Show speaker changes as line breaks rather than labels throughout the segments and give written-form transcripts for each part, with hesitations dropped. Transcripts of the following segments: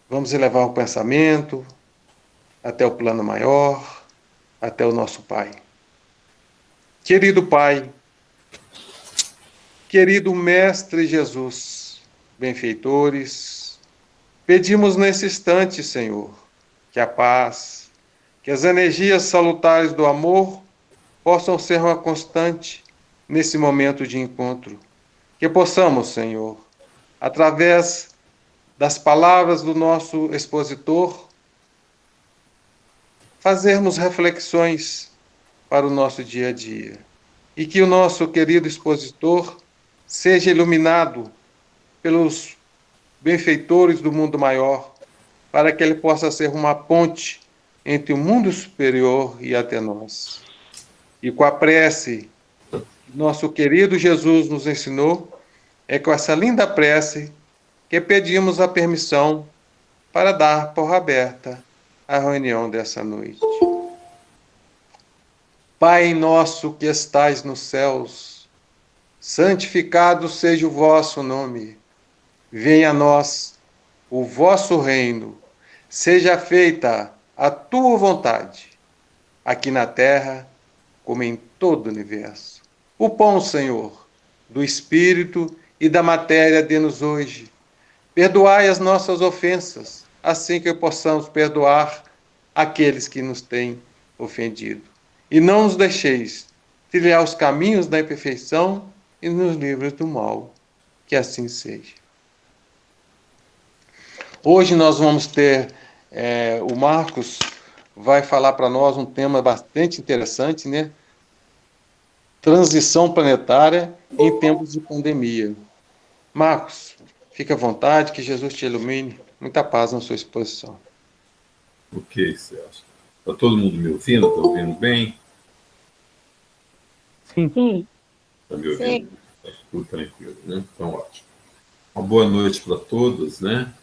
Vamos elevar o pensamento até o plano maior, até o nosso Pai. Querido Pai, querido Mestre Jesus, benfeitores, pedimos nesse instante, Senhor, que a paz, que as energias salutares do amor possam ser uma constante nesse momento de encontro. Que possamos, Senhor, através das palavras do nosso expositor, fazermos reflexões para o nosso dia a dia. E que o nosso querido expositor seja iluminado pelos benfeitores do mundo maior, para que ele possa ser uma ponte entre o mundo superior e até nós. E com a prece que nosso querido Jesus nos ensinou, é com essa linda prece que pedimos a permissão para dar por aberta a reunião dessa noite. Pai nosso que estais nos céus, santificado seja o vosso nome. Venha a nós o vosso reino. Seja feita a tua vontade, aqui na terra como em todo o universo. O pão, Senhor, do Espírito e da matéria dê-nos hoje. Perdoai as nossas ofensas, assim que possamos perdoar aqueles que nos têm ofendido. E não nos deixeis trilhar os caminhos da imperfeição e nos livres do mal. Que assim seja. Hoje nós vamos ter, o Marcos vai falar para nós um tema bastante interessante, né? Transição planetária em tempos de pandemia. Marcos, fique à vontade, que Jesus te ilumine. Muita paz na sua exposição.
Ok, Celso. Está todo mundo me ouvindo? Está ouvindo bem?
Sim.
Está me ouvindo? Está tudo tranquilo, né? Então, ótimo. Uma boa noite para todos, né?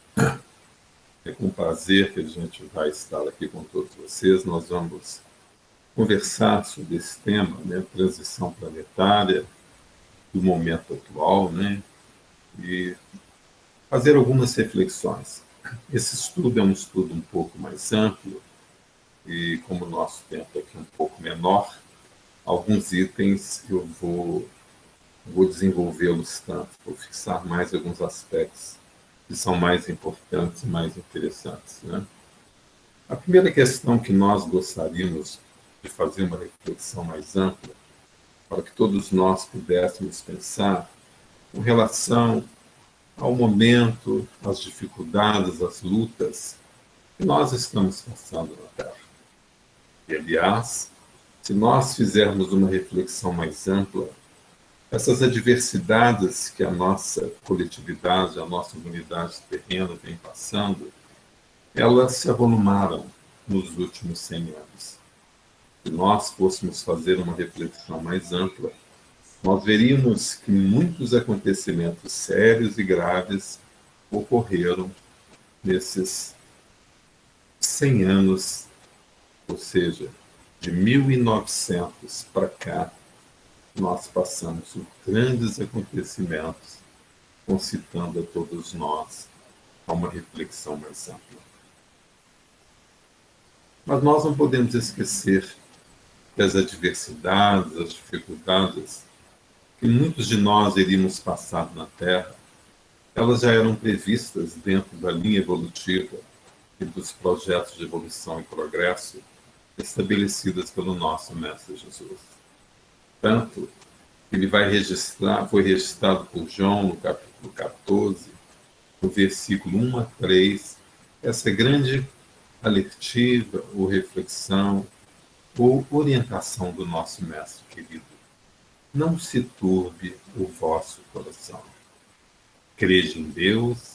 É com prazer que a gente vai estar aqui com todos vocês. Nós vamos conversar sobre esse tema, né? Transição planetária do momento atual, né? E fazer algumas reflexões. Esse estudo é um estudo um pouco mais amplo e, como o nosso tempo aqui é um pouco menor, alguns itens eu vou desenvolvê-los tanto, vou fixar mais alguns aspectos que são mais importantes e mais interessantes, né? A primeira questão que nós gostaríamos de fazer uma reflexão mais ampla, para que todos nós pudéssemos pensar com relação ao momento, às dificuldades, às lutas que nós estamos passando na Terra. E, aliás, se nós fizermos uma reflexão mais ampla, essas adversidades que a nossa coletividade, a nossa humanidade terrena vem passando, elas se avolumaram nos últimos 100 anos. Se nós fôssemos fazer uma reflexão mais ampla, nós veríamos que muitos acontecimentos sérios e graves ocorreram nesses 100 anos, ou seja, de 1900 para cá, nós passamos por grandes acontecimentos, concitando a todos nós a uma reflexão mais ampla. Mas nós não podemos esquecer que as adversidades, as dificuldades que muitos de nós iríamos passar na Terra, elas já eram previstas dentro da linha evolutiva e dos projetos de evolução e progresso estabelecidas pelo nosso Mestre Jesus. Tanto que ele foi registrado por João no capítulo 14, no versículo 1 a 3, essa grande alertiva ou reflexão ou orientação do nosso Mestre querido. Não se turbe o vosso coração. Crede em Deus,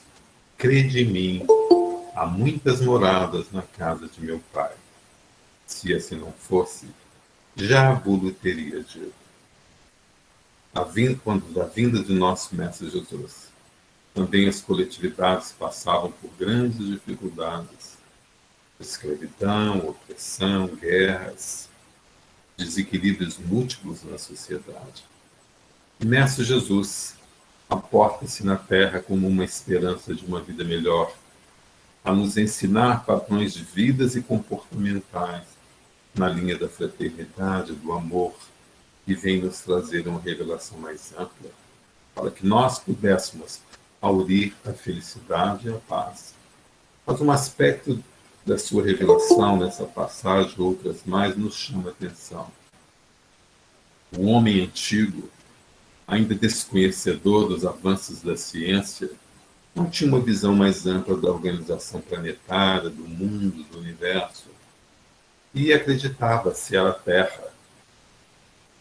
crede em mim. Há muitas moradas na casa de meu Pai. Se assim não fosse, já vos teria dito. Quando da vinda de nosso Mestre Jesus, também as coletividades passavam por grandes dificuldades, escravidão, opressão, guerras, desequilíbrios múltiplos na sociedade. E Mestre Jesus aporta-se na Terra como uma esperança de uma vida melhor, a nos ensinar padrões de vidas e comportamentais na linha da fraternidade, do amor, e vem nos trazer uma revelação mais ampla, para que nós pudéssemos aurir a felicidade e a paz. Mas um aspecto da sua revelação nessa passagem, outras mais, nos chama a atenção. O homem antigo, ainda desconhecedor dos avanços da ciência, não tinha uma visão mais ampla da organização planetária, do mundo, do universo, e acreditava ser a Terra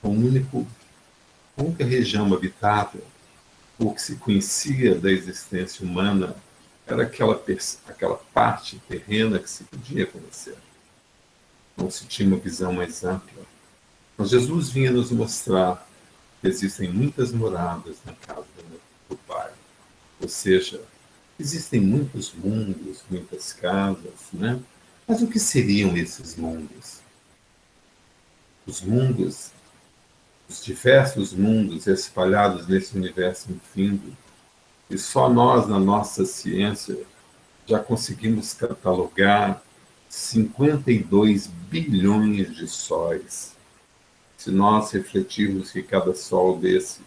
a única região habitável. O que se conhecia da existência humana era aquela parte terrena que se podia conhecer. Não se tinha uma visão mais ampla. Mas Jesus vinha nos mostrar que existem muitas moradas na casa do Pai. Ou seja, existem muitos mundos, muitas casas, né? Mas o que seriam esses mundos? Os mundos, os diversos mundos espalhados nesse universo infinito, e só nós, na nossa ciência, já conseguimos catalogar 52 bilhões de sóis. Se nós refletirmos que cada sol desse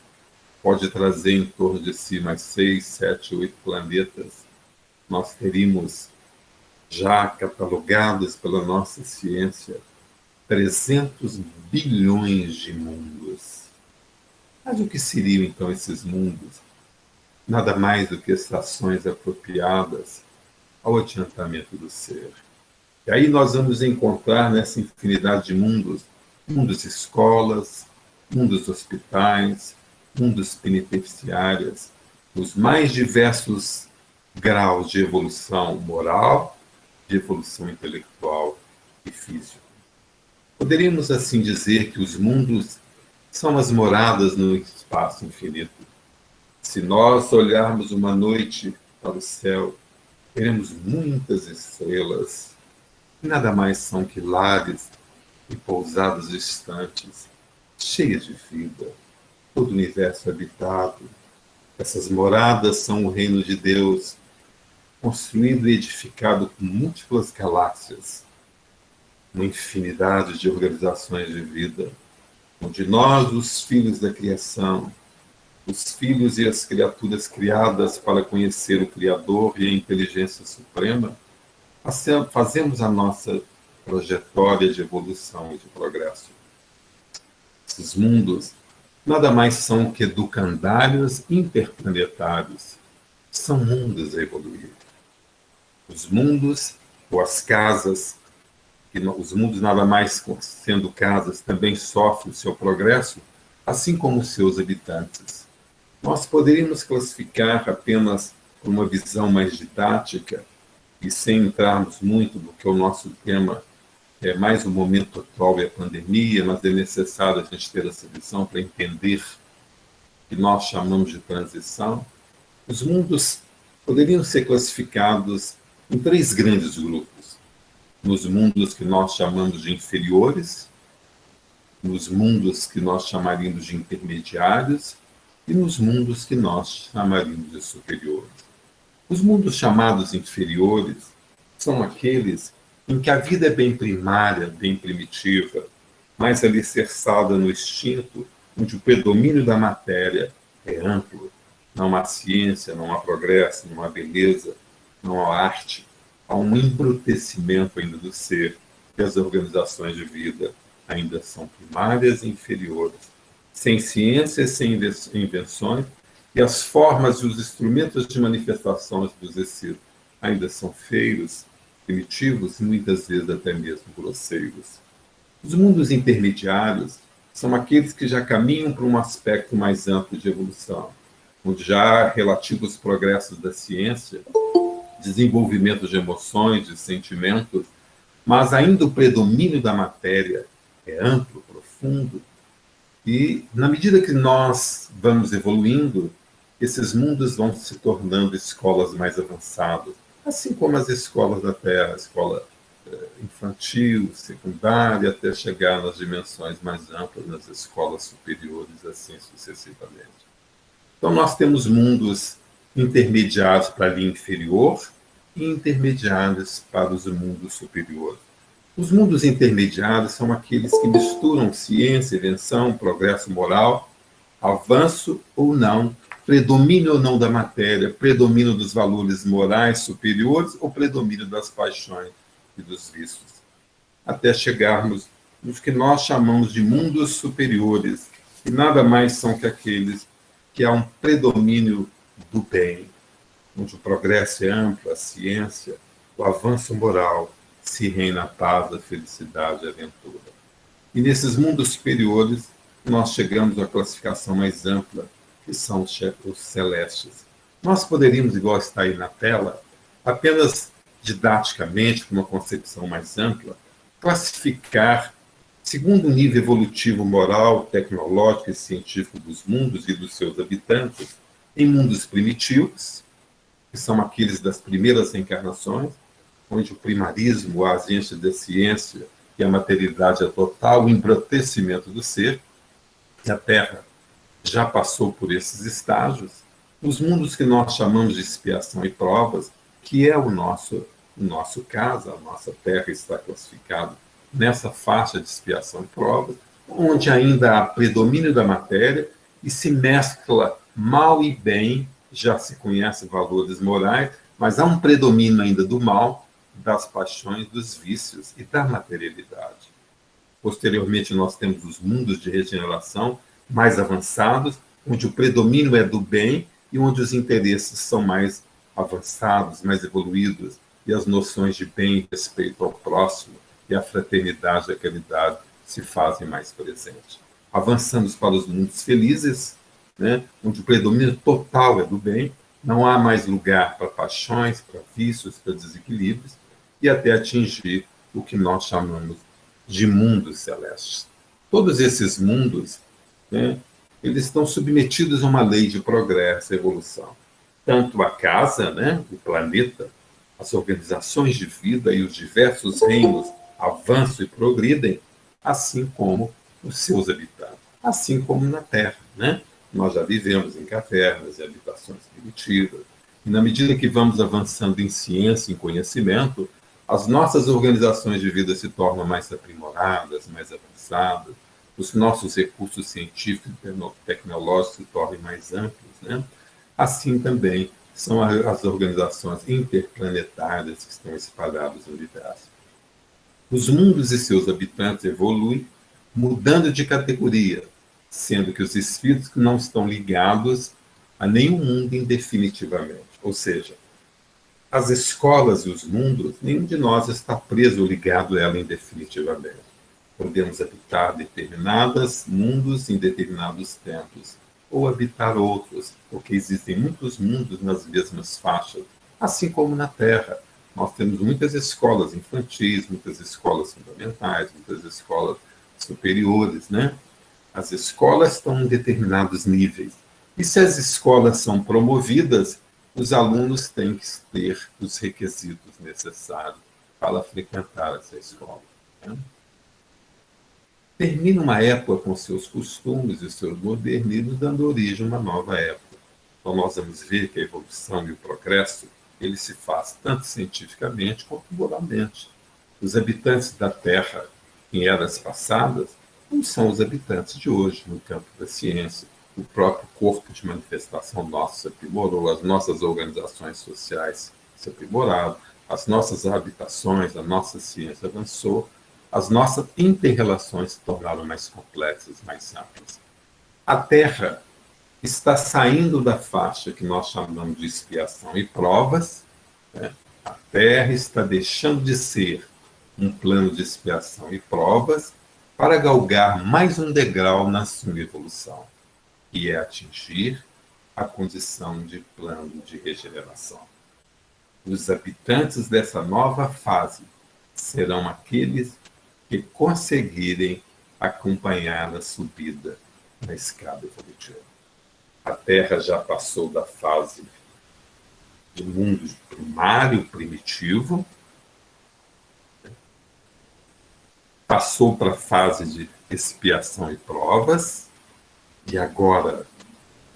pode trazer em torno de si mais 6, 7, 8 planetas, nós teríamos já catalogados pela nossa ciência 300 bilhões de mundos. Mas o que seriam então esses mundos? Nada mais do que estações apropriadas ao adiantamento do ser. E aí nós vamos encontrar nessa infinidade de mundos, mundos escolas, mundos hospitais, mundos penitenciárias, os mais diversos graus de evolução moral, de evolução intelectual e física. Poderíamos assim dizer que os mundos são as moradas no espaço infinito. Se nós olharmos uma noite para o céu, veremos muitas estrelas, que nada mais são que lares e pousadas distantes, cheias de vida, todo o universo habitado. Essas moradas são o reino de Deus, construído e edificado com múltiplas galáxias, uma infinidade de organizações de vida, onde nós, os filhos da criação, os filhos e as criaturas criadas para conhecer o Criador e a inteligência suprema, fazemos a nossa trajetória de evolução e de progresso. Esses mundos nada mais são que educandários interplanetários. São mundos a evoluir. Os mundos, ou as casas, os mundos nada mais sendo casas, também sofrem o seu progresso, assim como os seus habitantes. Nós poderíamos classificar apenas por uma visão mais didática e sem entrarmos muito no que o nosso tema é mais o momento atual e a pandemia, mas é necessário a gente ter essa visão para entender o que nós chamamos de transição. Os mundos poderiam ser classificados em 3 grandes grupos. Nos mundos que nós chamamos de inferiores, nos mundos que nós chamaríamos de intermediários e nos mundos que nós chamaríamos de superiores. Os mundos chamados inferiores são aqueles em que a vida é bem primária, bem primitiva, mais alicerçada no instinto, onde o predomínio da matéria é amplo. Não há ciência, não há progresso, não há beleza, não há arte. Há um embrutecimento ainda do ser, e as organizações de vida ainda são primárias e inferiores, sem ciência, sem invenções, e as formas e os instrumentos de manifestação dos existir ainda são feios, primitivos e muitas vezes até mesmo grosseiros. Os mundos intermediários são aqueles que já caminham para um aspecto mais amplo de evolução, onde já há relativos progressos da ciência, desenvolvimento de emoções, de sentimentos, mas ainda o predomínio da matéria é amplo, profundo, e na medida que nós vamos evoluindo, esses mundos vão se tornando escolas mais avançadas, assim como as escolas da Terra, a escola infantil, secundária, até chegar nas dimensões mais amplas, nas escolas superiores, assim sucessivamente. Então nós temos mundos intermediários para a linha inferior intermediários para os mundos superiores. Os mundos intermediários são aqueles que misturam ciência, invenção, progresso moral, avanço ou não, predomínio ou não da matéria, predomínio dos valores morais superiores ou predomínio das paixões e dos vícios, até chegarmos nos que nós chamamos de mundos superiores, que nada mais são que aqueles que há um predomínio do bem, onde o progresso é amplo, a ciência, o avanço moral, se reina a paz, a felicidade e a aventura. E nesses mundos superiores, nós chegamos à classificação mais ampla, que são os celestes. Nós poderíamos, igual está aí na tela, apenas didaticamente, com uma concepção mais ampla, classificar, segundo o nível evolutivo moral, tecnológico e científico dos mundos e dos seus habitantes, em mundos primitivos, que são aqueles das primeiras reencarnações, onde o primarismo, a agência da ciência e a materialidade é total, o embrutecimento do ser, e a Terra já passou por esses estágios, os mundos que nós chamamos de expiação e provas, que é o nosso caso, a nossa Terra está classificada nessa faixa de expiação e provas, onde ainda há predomínio da matéria e se mescla mal e bem, já se conhece valores morais, mas há um predomínio ainda do mal, das paixões, dos vícios e da materialidade. Posteriormente, nós temos os mundos de regeneração mais avançados, onde o predomínio é do bem e onde os interesses são mais avançados, mais evoluídos, e as noções de bem e respeito ao próximo e a fraternidade e a caridade se fazem mais presentes. Avançamos para os mundos felizes, né, onde o predomínio total é do bem, não há mais lugar para paixões, para vícios, para desequilíbrios, e até atingir o que nós chamamos de mundos celestes. Todos esses mundos, né, eles estão submetidos a uma lei de progresso e evolução. Tanto a casa, né, o planeta, as organizações de vida e os diversos reinos avançam e progridem, assim como os seus habitantes, assim como na Terra, né? Nós já vivemos em cavernas e habitações primitivas, e na medida que vamos avançando em ciência e em conhecimento, as nossas organizações de vida se tornam mais aprimoradas, mais avançadas, os nossos recursos científicos e tecnológicos se tornam mais amplos, né? Assim também são as organizações interplanetárias que estão espalhadas no universo. Os mundos e seus habitantes evoluem, mudando de categoria, sendo que os espíritos que não estão ligados a nenhum mundo indefinitivamente. Ou seja, as escolas e os mundos, nenhum de nós está preso ou ligado a ela indefinitivamente. Podemos habitar determinados mundos em determinados tempos, ou habitar outros, porque existem muitos mundos nas mesmas faixas, assim como na Terra. Nós temos muitas escolas infantis, muitas escolas fundamentais, muitas escolas superiores, né? As escolas estão em determinados níveis. E se as escolas são promovidas, os alunos têm que ter os requisitos necessários para frequentar essa escola, né? Termina uma época com seus costumes e seus modernismos, dando origem a uma nova época. Então nós vamos ver que a evolução e o progresso, ele se faz tanto cientificamente quanto moralmente. Os habitantes da Terra, em eras passadas, não são os habitantes de hoje, no campo da ciência. O próprio corpo de manifestação nosso se aprimorou, as nossas organizações sociais se aprimoraram, as nossas habitações, a nossa ciência avançou, as nossas inter-relações se tornaram mais complexas, mais amplas. A Terra está saindo da faixa que nós chamamos de expiação e provas, né? A Terra está deixando de ser um plano de expiação e provas para galgar mais um degrau na sua evolução, que é atingir a condição de plano de regeneração. Os habitantes dessa nova fase serão aqueles que conseguirem acompanhar a subida na escada evolutiva. A Terra já passou da fase do mundo primário, primitivo, passou para a fase de expiação e provas, e agora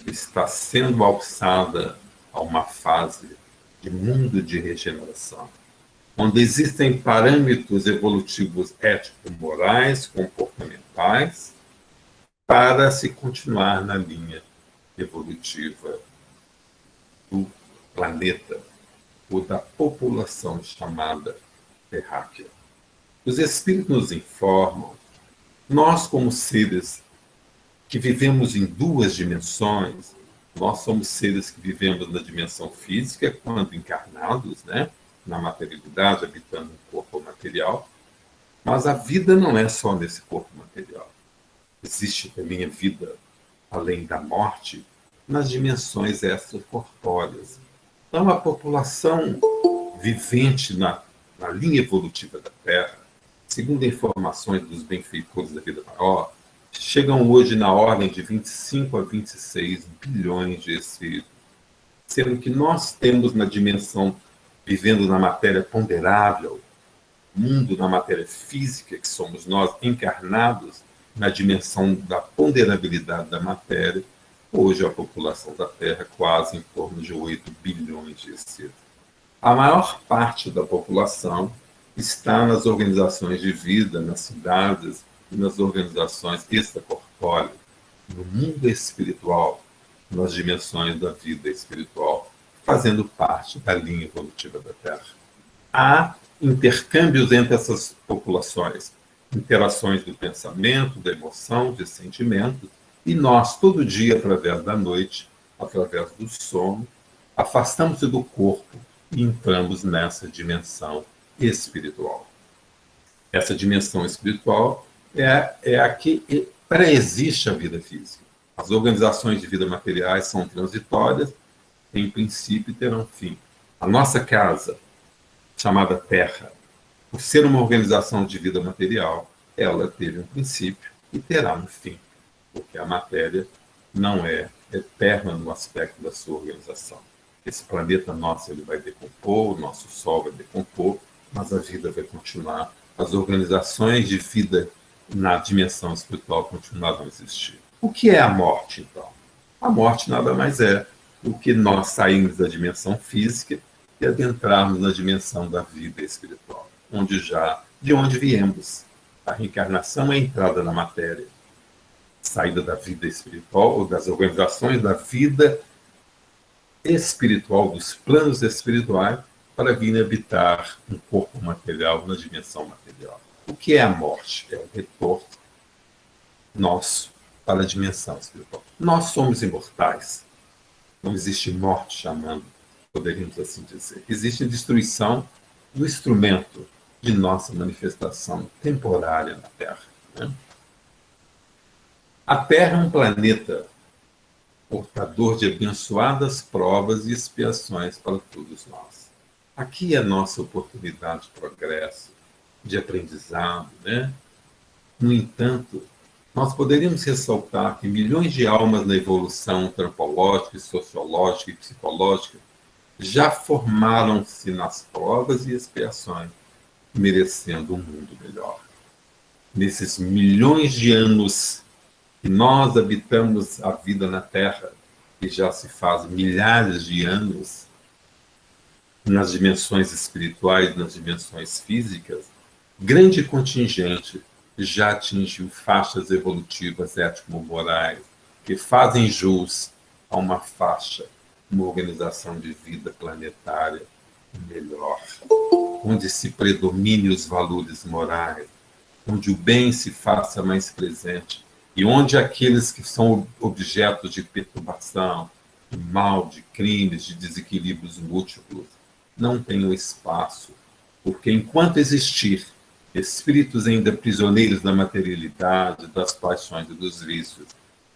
está sendo alçada a uma fase de mundo de regeneração, onde existem parâmetros evolutivos ético-morais, comportamentais, para se continuar na linha evolutiva do planeta ou da população chamada terráquea. Os espíritos nos informam, nós como seres que vivemos em duas dimensões, nós somos seres que vivemos na dimensão física, quando encarnados, né, na materialidade, habitando um corpo material, mas a vida não é só nesse corpo material. Existe também a vida além da morte nas dimensões extracorpóreas. Então, a população vivente na linha evolutiva da Terra, segundo informações dos benfeitores da vida maior, chegam hoje na ordem de 25 a 26 bilhões de espíritos, sendo que nós temos na dimensão, vivendo na matéria ponderável, mundo na matéria física, que somos nós encarnados na dimensão da ponderabilidade da matéria, hoje a população da Terra quase em torno de 8 bilhões de espíritos. A maior parte da população está nas organizações de vida, nas cidades e nas organizações extracorpóreas, no mundo espiritual, nas dimensões da vida espiritual, fazendo parte da linha evolutiva da Terra. Há intercâmbios entre essas populações, interações do pensamento, da emoção, de sentimentos, e nós, todo dia, através da noite, através do sono, afastamos-se do corpo e entramos nessa dimensão espiritual. Essa dimensão espiritual é a que pré-existe a vida física. As organizações de vida materiais são transitórias, em princípio terão fim. A nossa casa, chamada Terra, por ser uma organização de vida material, ela teve um princípio e terá um fim, porque a matéria não é eterna no aspecto da sua organização. Esse planeta nosso ele vai decompor, o nosso Sol vai decompor, mas a vida vai continuar. As organizações de vida na dimensão espiritual continuaram a existir. O que é a morte, então? A morte nada mais é do que nós sairmos da dimensão física e adentrarmos na dimensão da vida espiritual, de onde viemos. A reencarnação é a entrada na matéria, saída da vida espiritual ou das organizações da vida espiritual, dos planos espirituais, para vir habitar um corpo material na dimensão material. O que é a morte? É o retorno nosso para a dimensão espiritual. Nós somos imortais. Não existe morte, chamando, poderíamos assim dizer. Existe destruição do instrumento de nossa manifestação temporária na Terra, né? A Terra é um planeta portador de abençoadas provas e expiações para todos nós. Aqui é a nossa oportunidade de progresso, de aprendizado, né? No entanto, nós poderíamos ressaltar que milhões de almas na evolução antropológica, sociológica e psicológica já formaram-se nas provas e expiações, merecendo um mundo melhor. Nesses milhões de anos que nós habitamos a vida na Terra, que já se faz milhares de anos, nas dimensões espirituais, nas dimensões físicas, grande contingente já atingiu faixas evolutivas ético-morais que fazem jus a uma faixa, uma organização de vida planetária melhor, onde se predomine os valores morais, onde o bem se faça mais presente e onde aqueles que são objetos de perturbação, de mal, de crimes, de desequilíbrios múltiplos, não tenham espaço, porque enquanto existir espíritos ainda prisioneiros da materialidade, das paixões e dos vícios,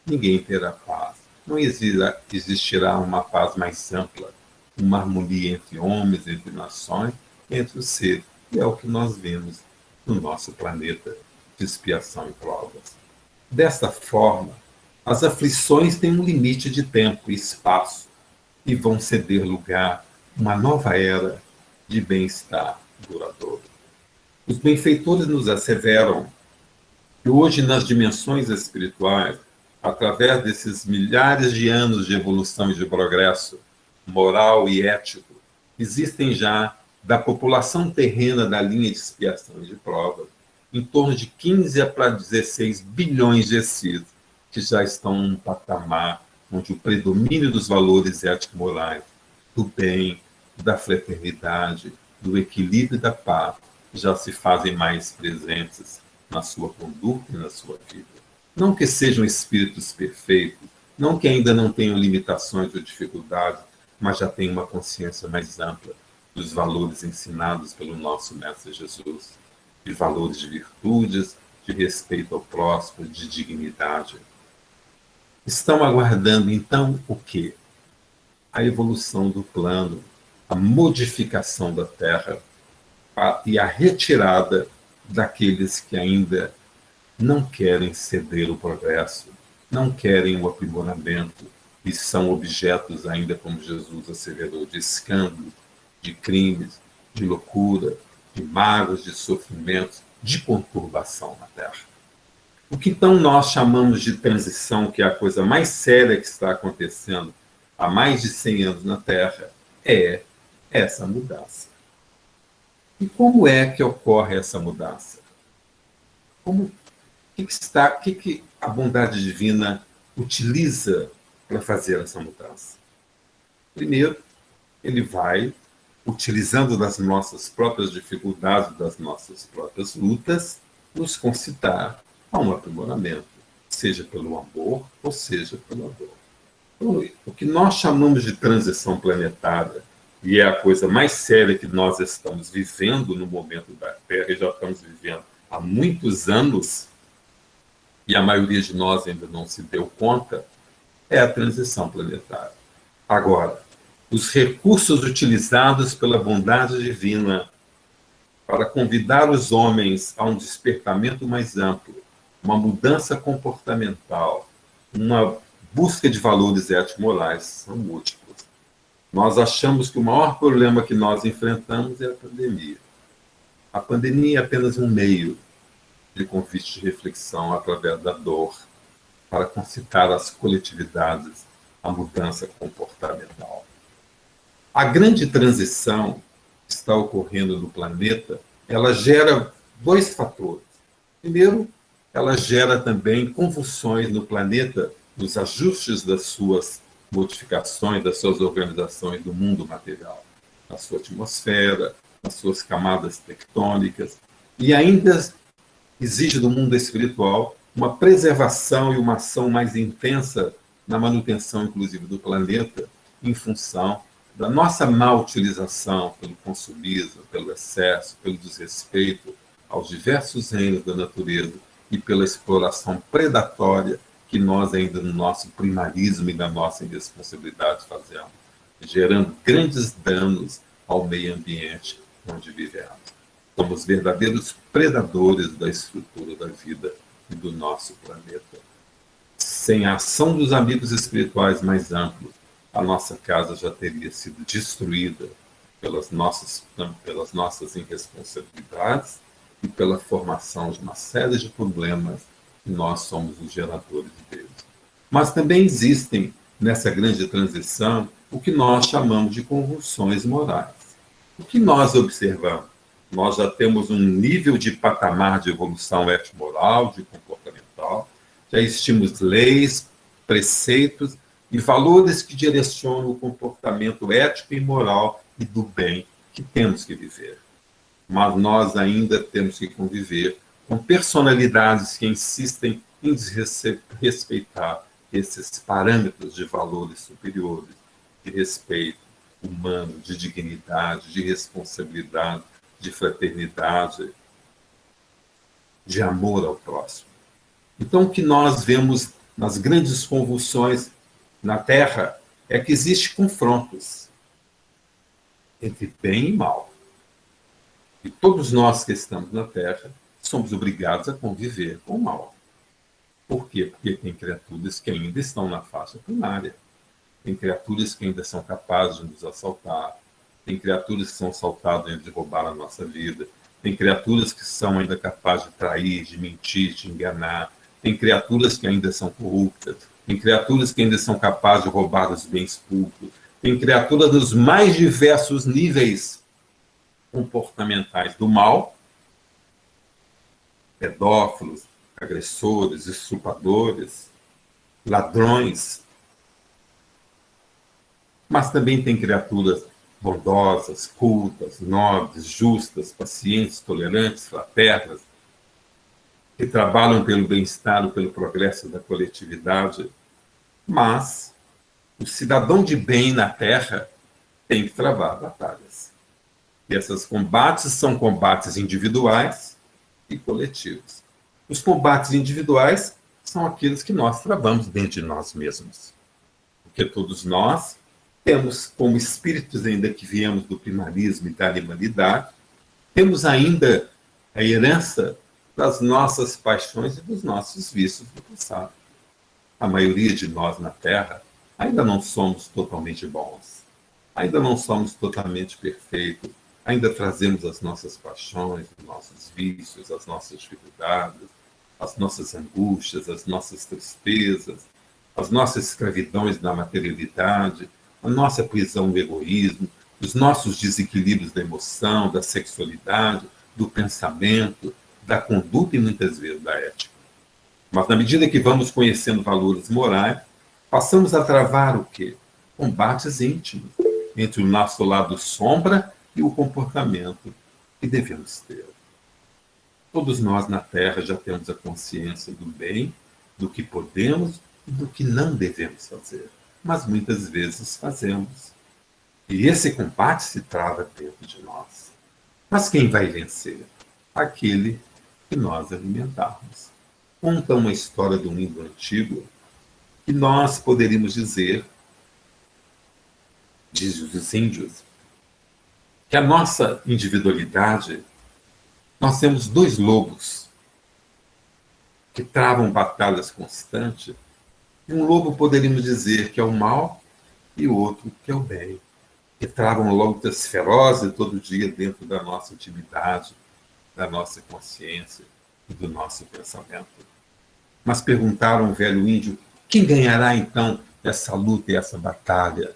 ninguém terá paz. Não existirá uma paz mais ampla, uma harmonia entre homens, entre nações, entre os seres. E é o que nós vemos no nosso planeta de expiação e provas. Desta forma, as aflições têm um limite de tempo e espaço e vão ceder lugar a uma nova era de bem-estar duradouro. Os benfeitores nos asseveram que hoje, nas dimensões espirituais, através desses milhares de anos de evolução e de progresso moral e ético, existem já, da população terrena da linha de expiação e de prova, em torno de 15 para 16 bilhões de espíritos que já estão num patamar onde o predomínio dos valores ético-morais, do bem, da fraternidade, do equilíbrio e da paz, já se fazem mais presentes na sua conduta e na sua vida. Não que sejam espíritos perfeitos, não que ainda não tenham limitações ou dificuldades, mas já têm uma consciência mais ampla dos valores ensinados pelo nosso Mestre Jesus, de valores de virtudes, de respeito ao próximo, de dignidade. Estão aguardando, então, o quê? A evolução do plano, a modificação da Terra e a retirada daqueles que ainda não querem ceder o progresso, não querem o aprimoramento e são objetos ainda, como Jesus asseverou, de escândalo, de crimes, de loucura, de mágoas, de sofrimentos, de conturbação na Terra. O que então nós chamamos de transição, que é a coisa mais séria que está acontecendo há mais de 100 anos na Terra, é essa mudança. E como é que ocorre essa mudança? O que a bondade divina utiliza para fazer essa mudança? Primeiro, ele vai, utilizando das nossas próprias dificuldades, das nossas próprias lutas, nos concitar a um aprimoramento, seja pelo amor ou seja pela dor. Então, o que nós chamamos de transição planetária, e é a coisa mais séria que nós estamos vivendo no momento da Terra, e já estamos vivendo há muitos anos, e a maioria de nós ainda não se deu conta, é a transição planetária. Agora, os recursos utilizados pela bondade divina para convidar os homens a um despertamento mais amplo, uma mudança comportamental, uma busca de valores ético-morais, são múltiplos. Nós achamos que o maior problema que nós enfrentamos é a pandemia. A pandemia é apenas um meio de convite de reflexão através da dor para concitar as coletividades à mudança comportamental. A grande transição que está ocorrendo no planeta, ela gera dois fatores. Primeiro, ela gera também convulsões no planeta, nos ajustes das suas modificações, das suas organizações do mundo material, na sua atmosfera, nas suas camadas tectônicas, e ainda exige do mundo espiritual uma preservação e uma ação mais intensa na manutenção, inclusive, do planeta, em função da nossa má utilização pelo consumismo, pelo excesso, pelo desrespeito aos diversos reinos da natureza e pela exploração predatória que nós ainda no nosso primarismo e na nossa irresponsabilidade fazemos, gerando grandes danos ao meio ambiente onde vivemos. Somos verdadeiros predadores da estrutura da vida e do nosso planeta. Sem a ação dos amigos espirituais mais amplos, a nossa casa já teria sido destruída pelas nossas irresponsabilidades e pela formação de uma série de problemas que nós somos os geradores deles. Mas também existem, nessa grande transição, o que nós chamamos de convulsões morais. O que nós observamos? Nós já temos um nível de patamar de evolução ético-moral, de comportamental, já existimos leis, preceitos e valores que direcionam o comportamento ético e moral e do bem que temos que viver. Mas nós ainda temos que conviver com personalidades que insistem em desrespeitar esses parâmetros de valores superiores, de respeito humano, de dignidade, de responsabilidade, de fraternidade, de amor ao próximo. Então, o que nós vemos nas grandes convulsões na Terra é que existem confrontos entre bem e mal. E todos nós que estamos na Terra somos obrigados a conviver com o mal. Por quê? Porque tem criaturas que ainda estão na faixa primária. Tem criaturas que ainda são capazes de nos assaltar. Tem criaturas que são assaltadas antes de roubar a nossa vida. Tem criaturas que são ainda capazes de trair, de mentir, de enganar. Tem criaturas que ainda são corruptas. Tem criaturas que ainda são capazes de roubar os bens públicos. tem criaturas dos mais diversos níveis comportamentais do mal, pedófilos, agressores, estupradores, ladrões, mas também tem criaturas bondosas, cultas, nobres, justas, pacientes, tolerantes, fraternas, que trabalham pelo bem-estar e pelo progresso da coletividade. Mas o cidadão de bem na Terra tem que travar batalhas. E esses combates são combates individuais e coletivos. Os combates individuais são aqueles que nós travamos dentro de nós mesmos. Porque todos nós temos, como espíritos ainda que viemos do primarismo e da animalidade, temos ainda a herança das nossas paixões e dos nossos vícios do passado. A maioria de nós na Terra ainda não somos totalmente bons, ainda não somos totalmente perfeitos, ainda trazemos as nossas paixões, os nossos vícios, as nossas dificuldades, as nossas angústias, as nossas tristezas, as nossas escravidões na materialidade, a nossa prisão do egoísmo, os nossos desequilíbrios da emoção, da sexualidade, do pensamento, da conduta e muitas vezes da ética. Mas na medida que vamos conhecendo valores morais, passamos a travar o quê? Combates íntimos entre o nosso lado sombra e o comportamento que devemos ter. Todos nós na Terra já temos a consciência do bem, do que podemos e do que não devemos fazer. Mas muitas vezes fazemos. E esse combate se trava dentro de nós. Mas quem vai vencer? Aquele que nós alimentarmos. Conta uma história de um livro antigo que nós poderíamos dizer, diz os índios, que a nossa individualidade, nós temos dois lobos que travam batalhas constantes. E um lobo poderíamos dizer que é o mal e o outro que é o bem, que travam lutas ferozes todo dia dentro da nossa intimidade, da nossa consciência e do nosso pensamento. Mas perguntaram ao velho índio, quem ganhará então essa luta e essa batalha?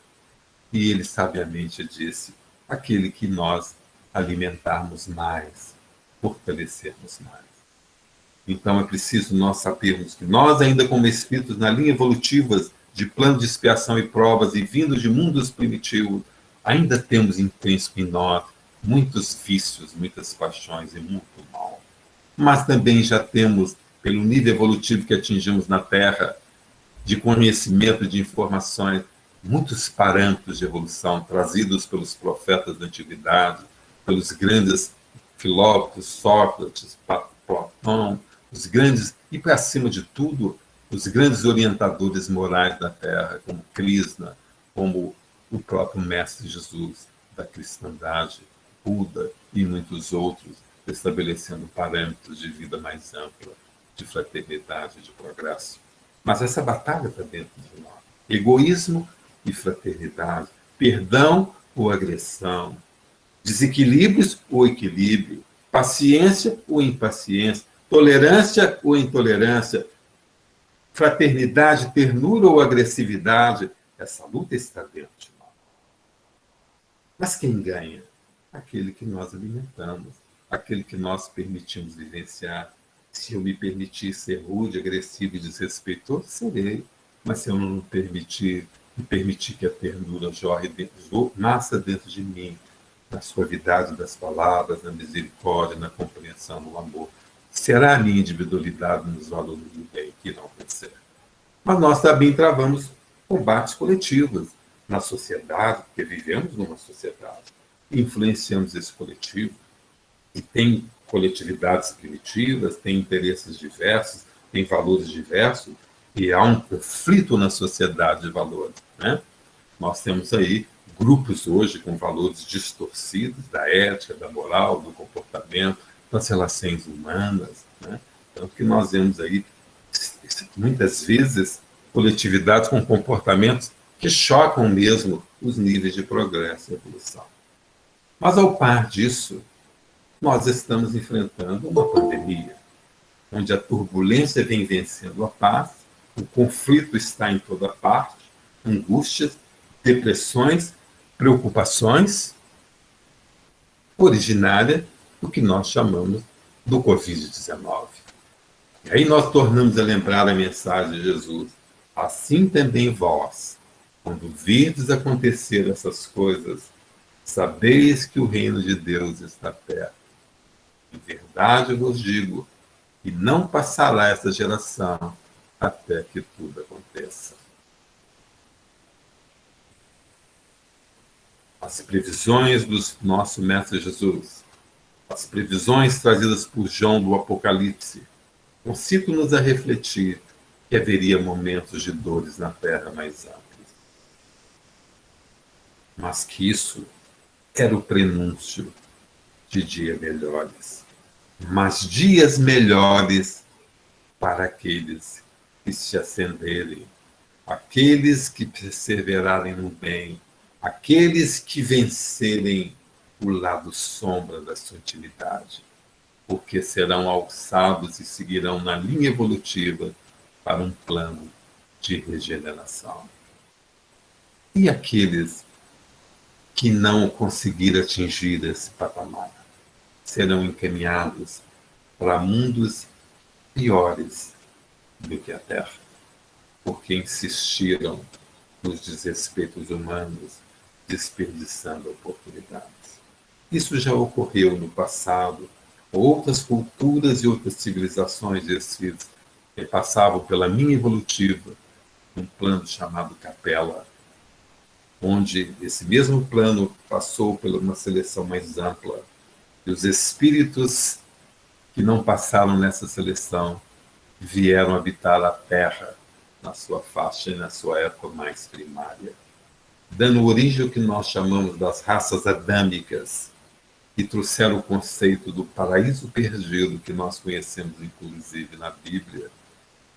E ele sabiamente disse, aquele que nós alimentarmos mais, fortalecermos mais. Então é preciso nós sabermos que nós, ainda como espíritos na linha evolutiva de plano de expiação e provas e vindos de mundos primitivos, ainda temos intrínseco em nós muitos vícios, muitas paixões e muito mal. Mas também já temos, pelo nível evolutivo que atingimos na Terra, de conhecimento, de informações, muitos parâmetros de evolução trazidos pelos profetas da antiguidade, pelos grandes filósofos, Sócrates, Platão, os grandes, e para cima de tudo, os grandes orientadores morais da Terra, como Krishna, como o próprio Mestre Jesus da cristandade, Buda e muitos outros, estabelecendo parâmetros de vida mais ampla, de fraternidade, de progresso. Mas essa batalha está dentro de nós. Egoísmo e fraternidade, perdão ou agressão, desequilíbrios ou equilíbrio, paciência ou impaciência, tolerância ou intolerância, fraternidade, ternura ou agressividade. Essa luta está dentro de nós. Mas quem ganha? Aquele que nós alimentamos, aquele que nós permitimos vivenciar. Se eu me permitir ser rude, agressivo e desrespeitoso, serei. Mas se eu não permitir que a ternura nasça dentro de mim, na suavidade das palavras, na misericórdia, na compreensão, no amor, será a minha individualidade nos valores do bem que não vencer. Mas nós também travamos combates coletivos na sociedade, porque vivemos numa sociedade, influenciamos esse coletivo, e tem coletividades primitivas, tem interesses diversos, tem valores diversos, e há um conflito na sociedade de valores. Né? Nós temos aí grupos hoje com valores distorcidos da ética, da moral, do comportamento, das relações humanas. Né? Tanto que nós vemos aí, muitas vezes, coletividades com comportamentos que chocam mesmo os níveis de progresso e evolução. Mas, ao par disso, nós estamos enfrentando uma pandemia, onde a turbulência vem vencendo a paz, o conflito está em toda parte, angústias, depressões, preocupações, originária do que nós chamamos do Covid-19. E aí nós tornamos a lembrar a mensagem de Jesus. Assim também vós, quando virdes acontecer essas coisas, sabeis que o reino de Deus está perto. Em verdade vos digo, e não passará esta geração até que tudo aconteça. As previsões do nosso Mestre Jesus, as previsões trazidas por João do Apocalipse, concitam-nos a refletir que haveria momentos de dores na terra mais amplos. Mas que isso era o prenúncio de dias melhores. Mas dias melhores para aqueles que se acenderem, aqueles que perseverarem no bem, aqueles que vencerem o lado sombra da sua intimidade, porque serão alçados e seguirão na linha evolutiva para um plano de regeneração. E aqueles que não conseguirem atingir esse patamar serão encaminhados para mundos piores do que a Terra, porque insistiram nos desrespeitos humanos, desperdiçando oportunidades. Isso já ocorreu no passado. Outras culturas e outras civilizações que passavam pela linha evolutiva, um plano chamado Capela, onde esse mesmo plano passou por uma seleção mais ampla, e os espíritos que não passaram nessa seleção vieram habitar a Terra na sua faixa e na sua época mais primária, dando origem ao que nós chamamos das raças adâmicas, que trouxeram o conceito do paraíso perdido, que nós conhecemos inclusive na Bíblia,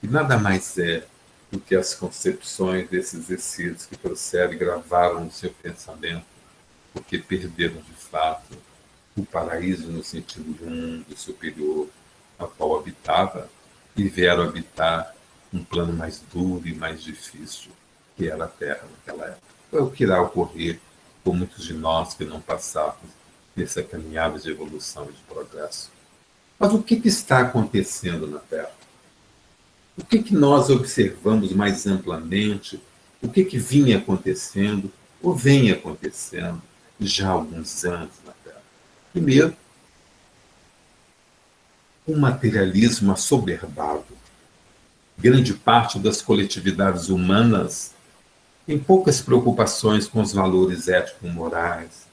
e nada mais é do que as concepções desses espíritos que trouxeram e gravaram no seu pensamento, porque perderam de fato o paraíso no sentido de um mundo superior ao qual habitava, e vieram habitar um plano mais duro e mais difícil, que era a Terra naquela época. É o que irá ocorrer com muitos de nós que não passamos nessa caminhada de evolução e de progresso. Mas o que está acontecendo na Terra? O que nós observamos mais amplamente? O que vinha acontecendo ou vem acontecendo já há alguns anos na Terra? Primeiro, um materialismo assoberbado. Grande parte das coletividades humanas tem poucas preocupações com os valores ético-morais,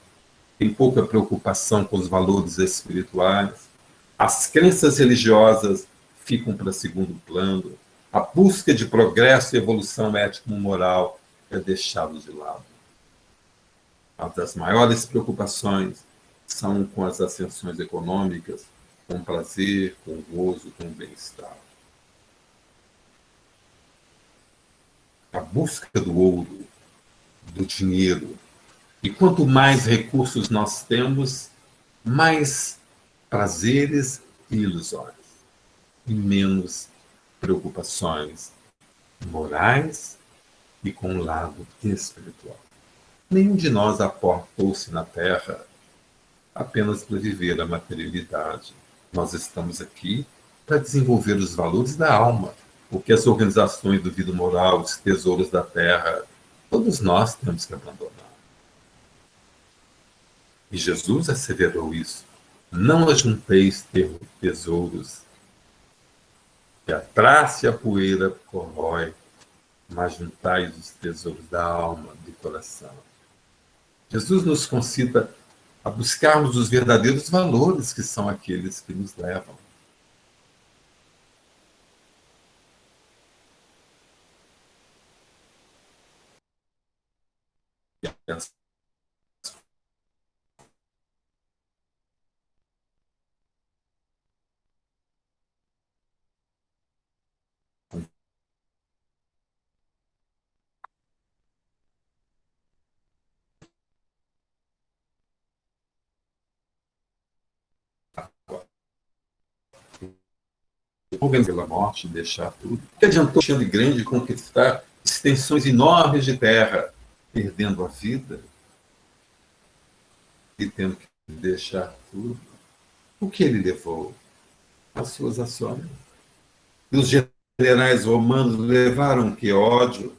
tem pouca preocupação com os valores espirituais. As crenças religiosas ficam para segundo plano. A busca de progresso e evolução ético-moral é deixada de lado. As das maiores preocupações são com as ascensões econômicas, com o prazer, com o gozo, com o bem-estar. A busca do ouro, do dinheiro. E quanto mais recursos nós temos, mais prazeres e ilusões. E menos preocupações morais e com o lado espiritual. Nenhum de nós aportou-se na Terra apenas para viver a materialidade. Nós estamos aqui para desenvolver os valores da alma, porque as organizações do vida moral, os tesouros da Terra, todos nós temos que abandonar. E Jesus asseverou isso. Não ajunteis tesouros, que a traça e a poeira corrói, mas juntais os tesouros da alma, do coração. Jesus nos concita a buscarmos os verdadeiros valores, que são aqueles que nos levam. Pela morte, deixar tudo. O que adiantou Alexandre Grande conquistar extensões enormes de terra perdendo a vida e tendo que deixar tudo. O que ele levou? As suas ações. E os generais romanos levaram que ódio,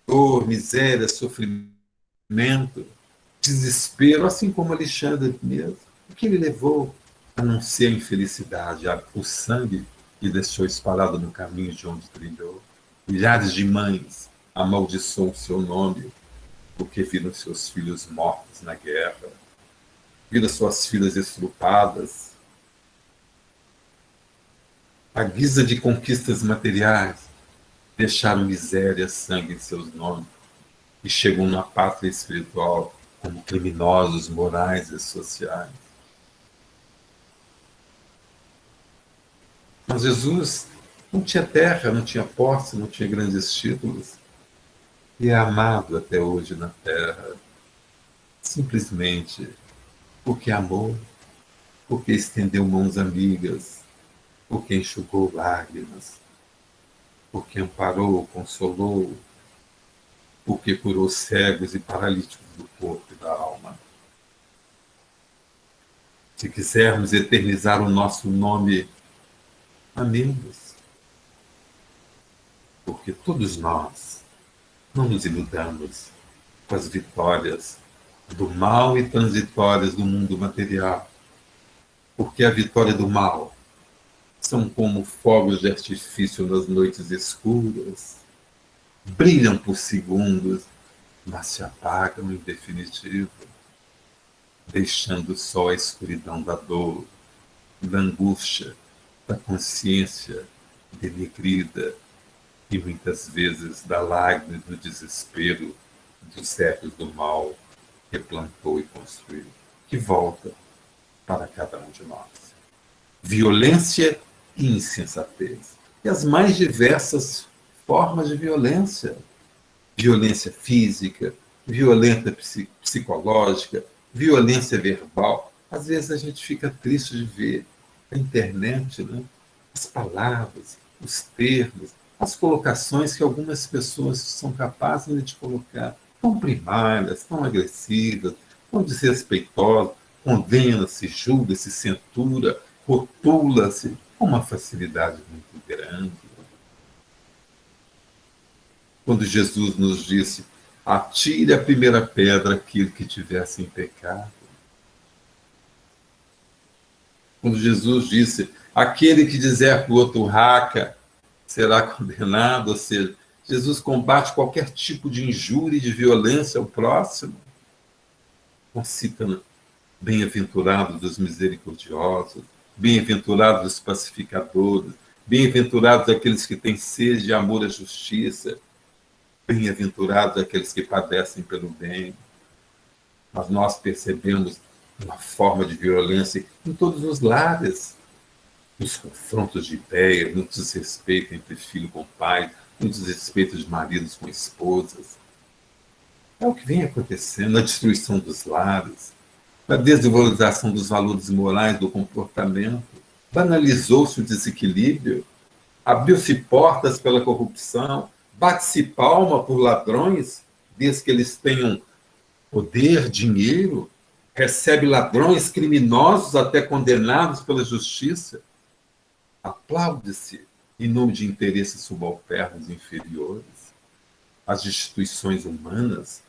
dor, miséria, sofrimento, desespero, assim como Alexandre mesmo. O que ele levou? A não ser a infelicidade, o sangue que deixou espalhado no caminho de onde trilhou. Milhares de mães amaldiçoam o seu nome porque viram seus filhos mortos na guerra, viram suas filhas estrupadas, à guisa de conquistas materiais, deixaram miséria, sangue em seus nomes e chegam na pátria espiritual como criminosos morais e sociais. Mas Jesus não tinha terra, não tinha posse, não tinha grandes títulos e é amado até hoje na terra, simplesmente porque amou, porque estendeu mãos amigas, porque enxugou lágrimas, porque amparou, consolou, porque curou cegos e paralíticos do corpo e da alma. Se quisermos eternizar o nosso nome, amemos, porque todos nós não nos iludamos com as vitórias do mal e transitórias do mundo material, porque a vitória do mal são como fogos de artifício nas noites escuras, brilham por segundos, mas se apagam em definitivo, deixando só a escuridão da dor, da angústia, da consciência denegrida e muitas vezes da lágrima e do desespero dos séculos do mal que plantou e construiu, que volta para cada um de nós. Violência e insensatez. E as mais diversas formas de violência. Violência física, violência psicológica, violência verbal. Às vezes a gente fica triste de ver a internet, né? As palavras, os termos, as colocações que algumas pessoas são capazes de colocar, tão primárias, tão agressivas, tão desrespeitosas, condena-se, julga-se, censura, rotula-se com uma facilidade muito grande. Quando Jesus nos disse, atire a primeira pedra aquele que tivesse em pecado. Quando Jesus disse, aquele que dizer para o outro raca será condenado, ou seja, Jesus combate qualquer tipo de injúria e de violência ao próximo. Concita bem-aventurados os misericordiosos, bem-aventurados os pacificadores, bem-aventurados aqueles que têm sede de amor à justiça, bem-aventurados aqueles que padecem pelo bem. Mas nós percebemos uma forma de violência em todos os lares, nos confrontos de ideias, no desrespeito entre filho com pai, no desrespeito de maridos com esposas. É o que vem acontecendo, na destruição dos lares, na desvalorização dos valores morais do comportamento. Banalizou-se o desequilíbrio, abriu-se portas pela corrupção, bate-se palma por ladrões, desde que eles tenham poder, dinheiro, recebe ladrões, criminosos, até condenados pela justiça. Aplaude-se em nome de interesses subalternos inferiores. As instituições humanas,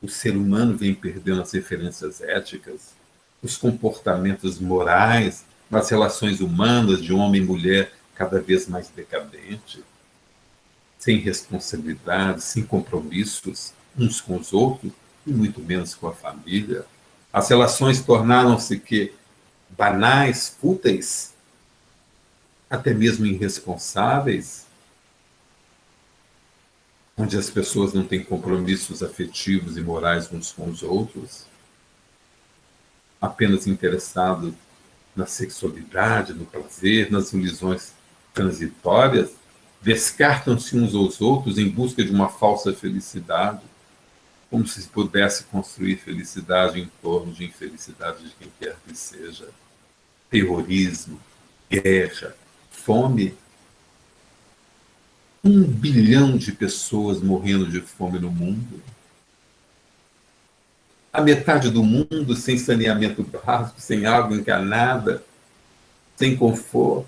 o ser humano vem perdendo as referências éticas, os comportamentos morais, nas relações humanas de homem e mulher cada vez mais decadente, sem responsabilidade, sem compromissos uns com os outros e muito menos com a família. As relações tornaram-se que banais, fúteis, até mesmo irresponsáveis, onde as pessoas não têm compromissos afetivos e morais uns com os outros, apenas interessados na sexualidade, no prazer, nas ilusões transitórias, descartam-se uns aos outros em busca de uma falsa felicidade, como se pudesse construir felicidade em torno de infelicidade de quem quer que seja. Terrorismo, guerra, fome. 1 bilhão de pessoas morrendo de fome no mundo. A metade do mundo sem saneamento básico, sem água encanada, sem conforto.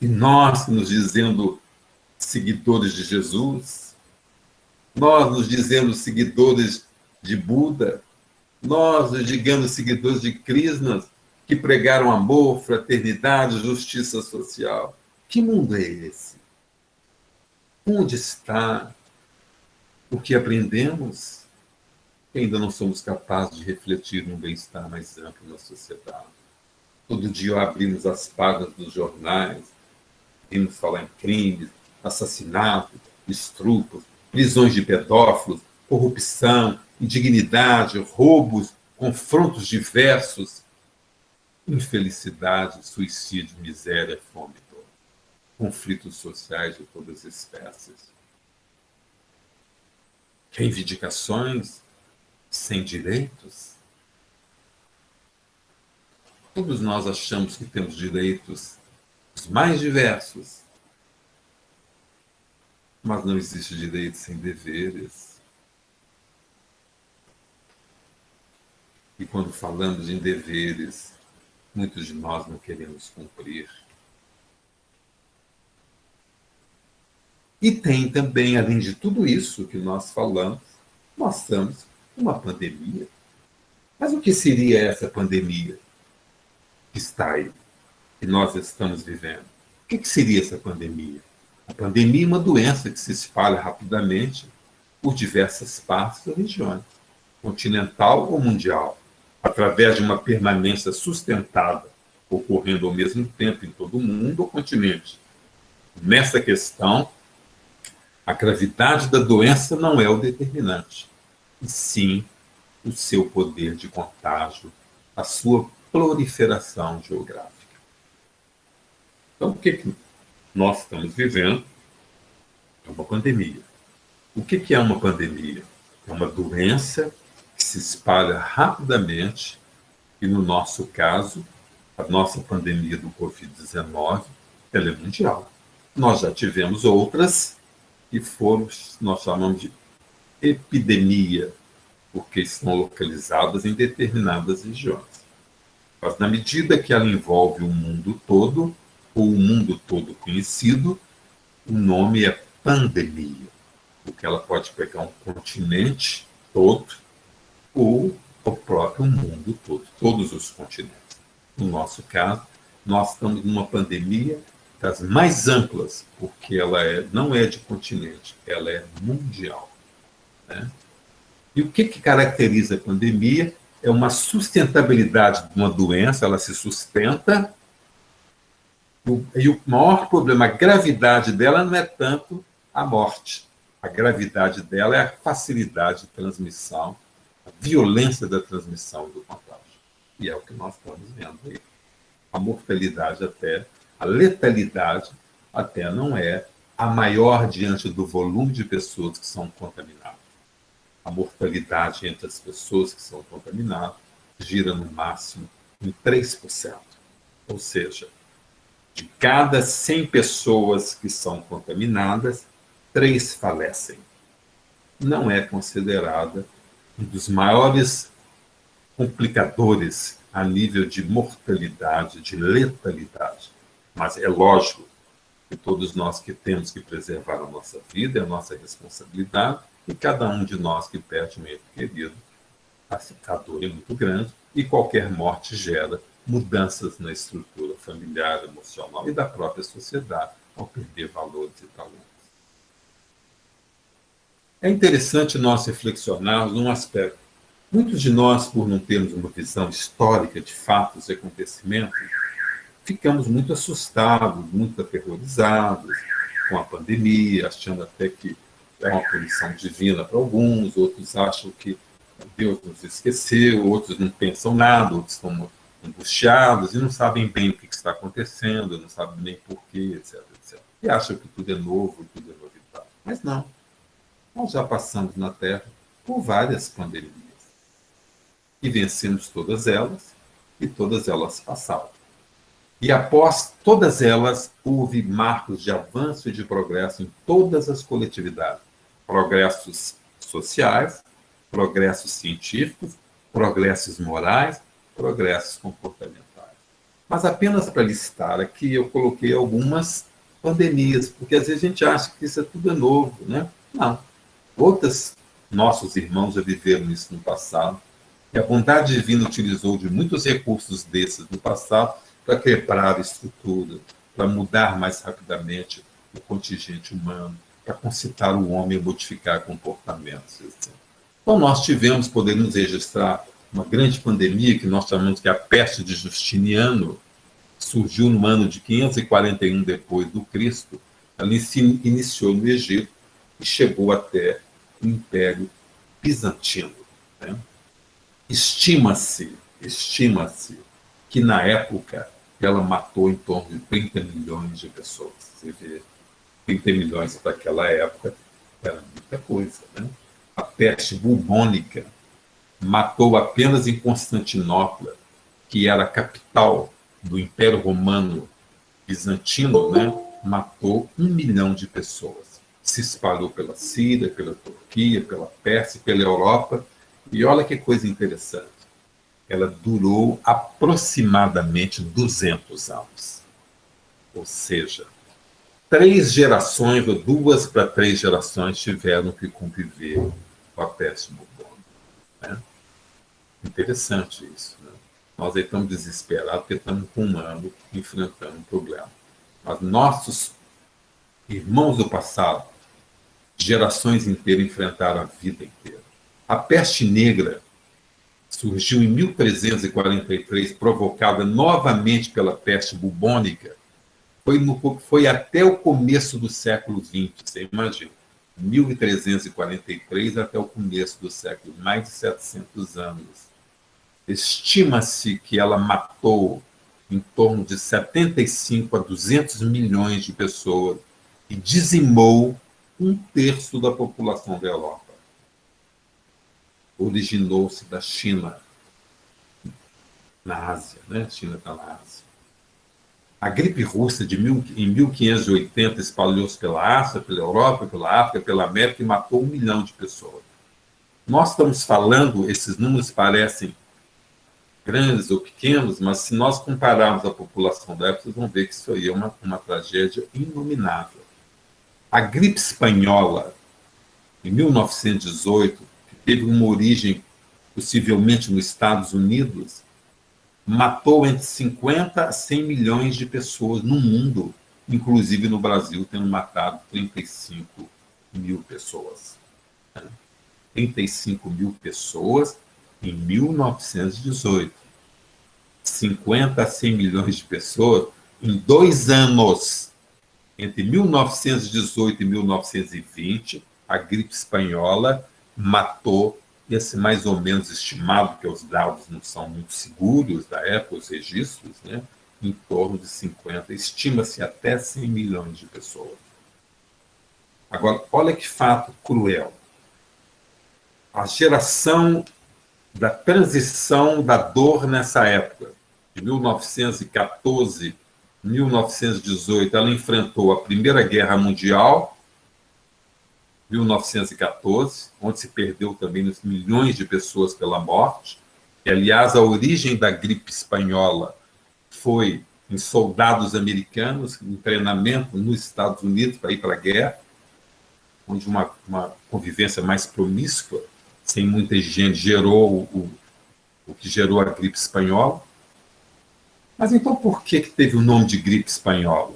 E nós nos dizendo seguidores de Jesus, nós nos dizendo seguidores de Buda, nós nos dizendo seguidores de Krishna, que pregaram amor, fraternidade, justiça social. Que mundo é esse? Onde está o que aprendemos? Que ainda não somos capazes de refletir num bem-estar mais amplo na sociedade. Todo dia abrimos as páginas dos jornais, vimos falar em crimes, assassinatos, estupros, prisões de pedófilos, corrupção, indignidade, roubos, confrontos diversos, infelicidade, suicídio, miséria, fome, dor, conflitos sociais de todas as espécies, reivindicações sem direitos. Todos nós achamos que temos direitos os mais diversos, mas não existe direito sem deveres. E quando falamos em deveres, muitos de nós não queremos cumprir. E tem também, além de tudo isso que nós falamos, nós estamos numa pandemia. Mas o que seria essa pandemia que está aí, que nós estamos vivendo? O que seria essa pandemia? A pandemia é uma doença que se espalha rapidamente por diversas partes da região, continental ou mundial, através de uma permanência sustentada, ocorrendo ao mesmo tempo em todo o mundo ou continente. Nessa questão, a gravidade da doença não é o determinante, e sim o seu poder de contágio, a sua proliferação geográfica. Então, o que nós estamos vivendo é uma pandemia. O que é uma pandemia? É uma doença que se espalha rapidamente e, no nosso caso, a nossa pandemia do Covid-19, ela é mundial. Nós já tivemos outras que nós chamamos de epidemia, porque estão localizadas em determinadas regiões. Mas, na medida que ela envolve o mundo todo, ou o mundo todo conhecido, o nome é pandemia, porque ela pode pegar um continente todo ou o próprio mundo todo, todos os continentes. No nosso caso, nós estamos numa pandemia das mais amplas, porque ela não é de continente, ela é mundial, né? E o que caracteriza a pandemia? É uma sustentabilidade de uma doença, ela se sustenta. E o maior problema, a gravidade dela não é tanto a morte. A gravidade dela é a facilidade de transmissão, a violência da transmissão do contágio. E é o que nós estamos vendo aí. A mortalidade até, a letalidade até não é a maior diante do volume de pessoas que são contaminadas. A mortalidade entre as pessoas que são contaminadas gira no máximo em 3%. Ou seja, de cada 100 pessoas que são contaminadas, 3 falecem. Não é considerada um dos maiores complicadores a nível de mortalidade, de letalidade. Mas é lógico que todos nós que temos que preservar a nossa vida, é a nossa responsabilidade, e cada um de nós que perde um ente querido, a dor é muito grande, e qualquer morte gera mudanças na estrutura familiar, emocional e da própria sociedade, ao perder valores e talentos. É interessante nós reflexionarmos num aspecto. Muitos de nós, por não termos uma visão histórica de fatos e acontecimentos, ficamos muito assustados, muito aterrorizados com a pandemia, achando até que é uma punição divina para alguns, outros acham que Deus nos esqueceu, outros não pensam nada, outros estão angustiados e não sabem bem o que está acontecendo, não sabem nem porquê, etc, etc. E acham que tudo é novo, tudo é novidade. Mas não. Nós já passamos na Terra por várias pandemias. E vencemos todas elas, e todas elas passaram. E após todas elas, houve marcos de avanço e de progresso em todas as coletividades. Progressos sociais, progressos científicos, progressos morais, progressos comportamentais. Mas apenas para listar aqui, eu coloquei algumas pandemias, porque às vezes a gente acha que isso é tudo novo, né? Não. Outros nossos irmãos já viveram isso no passado, e a bondade divina utilizou de muitos recursos desses no passado para quebrar a estrutura, para mudar mais rapidamente o contingente humano, para concitar o homem a modificar comportamentos. Assim. Então, nós tivemos, podemos registrar, uma grande pandemia que nós chamamos de a peste de Justiniano, surgiu no ano de 541 depois do Cristo. Ela se iniciou no Egito e chegou até o Império Bizantino. Né? Estima-se que na época ela matou em torno de 30 milhões de pessoas. Você vê, 30 milhões para aquela época era muita coisa. Né? A peste bubônica matou apenas em Constantinopla, que era a capital do Império Romano Bizantino, né? Matou 1 milhão de pessoas. Se espalhou pela Síria, pela Turquia, pela Pérsia, pela Europa. E olha que coisa interessante. Ela durou aproximadamente 200 anos. Ou seja, 3 gerações, ou 2 para 3 gerações, tiveram que conviver com a peste bubônica. Né? Interessante isso. Né? Nós aí estamos desesperados porque estamos com um ano enfrentando um problema. Mas nossos irmãos do passado, gerações inteiras, enfrentaram a vida inteira. A peste negra surgiu em 1343, provocada novamente pela peste bubônica, foi até o começo do século XX, você imagina, 1343 até o começo do século, mais de 700 anos. Estima-se que ela matou em torno de 75 a 200 milhões de pessoas e dizimou 1/3 da população da Europa. Originou-se da China, na Ásia, né? A China está na Ásia. A gripe russa em 1580 espalhou-se pela Ásia, pela Europa, pela África, pela América e matou 1 milhão de pessoas. Nós estamos falando, esses números parecem grandes ou pequenos, mas se nós compararmos a população da época, vocês vão ver que isso aí é uma tragédia inominável. A gripe espanhola, em 1918, que teve uma origem possivelmente nos Estados Unidos, matou entre 50 a 100 milhões de pessoas no mundo, inclusive no Brasil, tendo matado 35 mil pessoas. 35 mil pessoas em 1918. 50 a 100 milhões de pessoas em 2 anos. Entre 1918 e 1920, a gripe espanhola matou, esse mais ou menos estimado, que os dados não são muito seguros da época, os registros, né, em torno de 50, estima-se até 100 milhões de pessoas. Agora, olha que fato cruel. A geração da transição da dor nessa época, de 1914 a 1918, ela enfrentou a Primeira Guerra Mundial, 1914, onde se perdeu também milhões de pessoas pela morte. E, aliás, a origem da gripe espanhola foi em soldados americanos, em treinamento nos Estados Unidos para ir para a guerra, onde uma convivência mais promíscua, sem muita higiene, gerou o que gerou a gripe espanhola. Mas então por que teve o nome de gripe espanhola?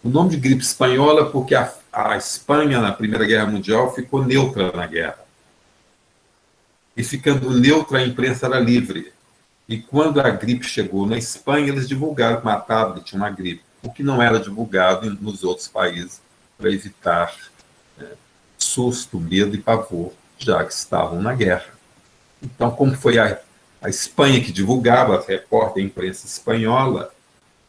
O nome de gripe espanhola é porque a Espanha, na Primeira Guerra Mundial, ficou neutra na guerra. E ficando neutra, a imprensa era livre. E quando a gripe chegou na Espanha, eles divulgaram que mataram, que tinha uma gripe, o que não era divulgado nos outros países, para evitar susto, medo e pavor, já que estavam na guerra. Então, como foi a Espanha que divulgava, a repórter, a imprensa espanhola,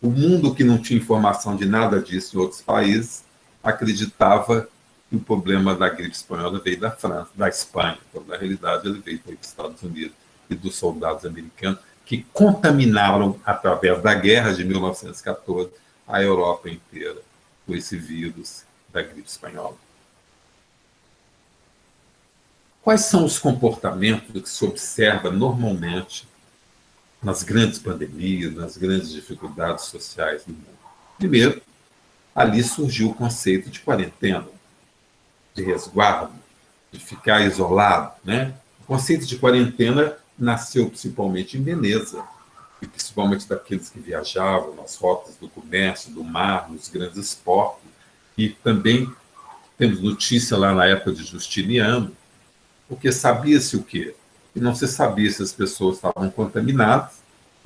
o mundo que não tinha informação de nada disso em outros países, acreditava que o problema da gripe espanhola veio da França, da Espanha. Então, na realidade, ele veio dos Estados Unidos e dos soldados americanos, que contaminaram, através da guerra de 1914, a Europa inteira com esse vírus da gripe espanhola. Quais são os comportamentos que se observa normalmente nas grandes pandemias, nas grandes dificuldades sociais do mundo? Primeiro, ali surgiu o conceito de quarentena, de resguardo, de ficar isolado, né? O conceito de quarentena nasceu principalmente em Veneza, e principalmente daqueles que viajavam nas rotas do comércio, do mar, nos grandes portos, e também temos notícia lá na época de Justiniano, porque sabia-se o quê? E não se sabia se as pessoas estavam contaminadas,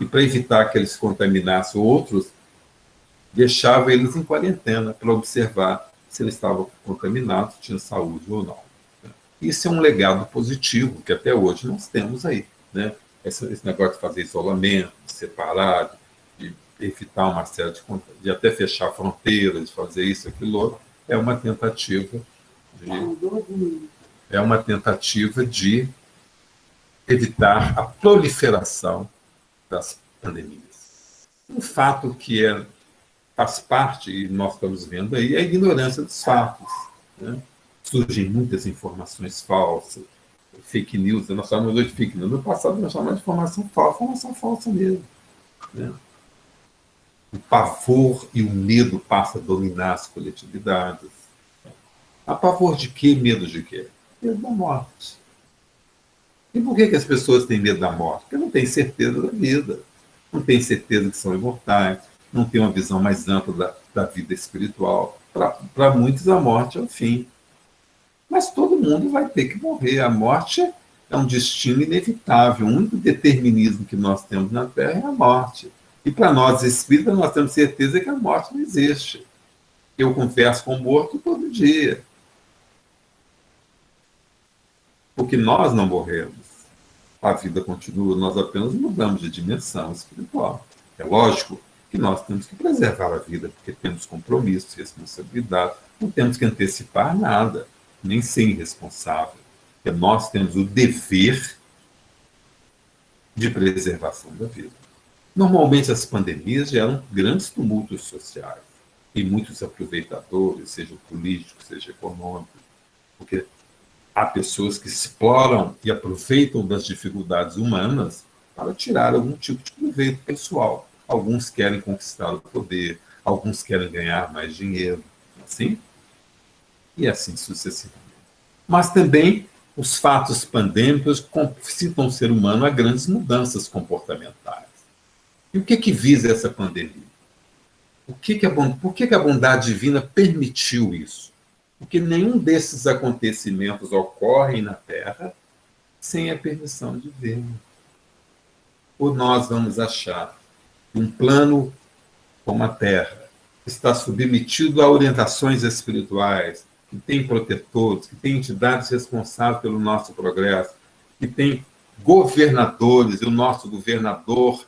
e para evitar que eles contaminassem outros, deixava eles em quarentena para observar se eles estavam contaminados, tinham saúde ou não. Isso é um legado positivo que até hoje nós temos aí, né? Esse negócio de fazer isolamento, de separar, de evitar uma série de até fechar fronteiras, de fazer isso, aquilo outro, é uma tentativa de evitar a proliferação das pandemias. Um fato que faz parte, e nós estamos vendo aí, é a ignorância dos fatos, né? Surgem muitas informações falsas, fake news, nós chamamos de fake news. No passado nós chamamos de informação falsa mesmo, né? O pavor e o medo passam a dominar as coletividades. A pavor de quê? Medo de quê? Medo da morte. E por que as pessoas têm medo da morte? Porque não têm certeza da vida, não têm certeza que são imortais, não têm uma visão mais ampla da vida espiritual. Para muitos, a morte é o fim. Mas todo mundo vai ter que morrer. A morte é um destino inevitável. O único determinismo que nós temos na Terra é a morte. E para nós espíritas, nós temos certeza que a morte não existe. Eu converso com o morto todo dia. Porque nós não morremos. A vida continua, nós apenas mudamos de dimensão espiritual. É lógico que nós temos que preservar a vida, porque temos compromissos, responsabilidade, não temos que antecipar nada, nem ser irresponsável. Porque nós temos o dever de preservação da vida. Normalmente as pandemias geram grandes tumultos sociais e muitos aproveitadores, sejam políticos, sejam econômicos, porque há pessoas que exploram e aproveitam das dificuldades humanas para tirar algum tipo de proveito pessoal. Alguns querem conquistar o poder, alguns querem ganhar mais dinheiro, assim, e assim sucessivamente. Mas também os fatos pandêmicos citam o ser humano a grandes mudanças comportamentais. E o que visa essa pandemia? Por que a bondade divina permitiu isso? Porque nenhum desses acontecimentos ocorrem na Terra sem a permissão divina. Ou nós vamos achar que um plano como a Terra está submetido a orientações espirituais, que tem protetores, que tem entidades responsáveis pelo nosso progresso, que tem governadores, e o nosso governador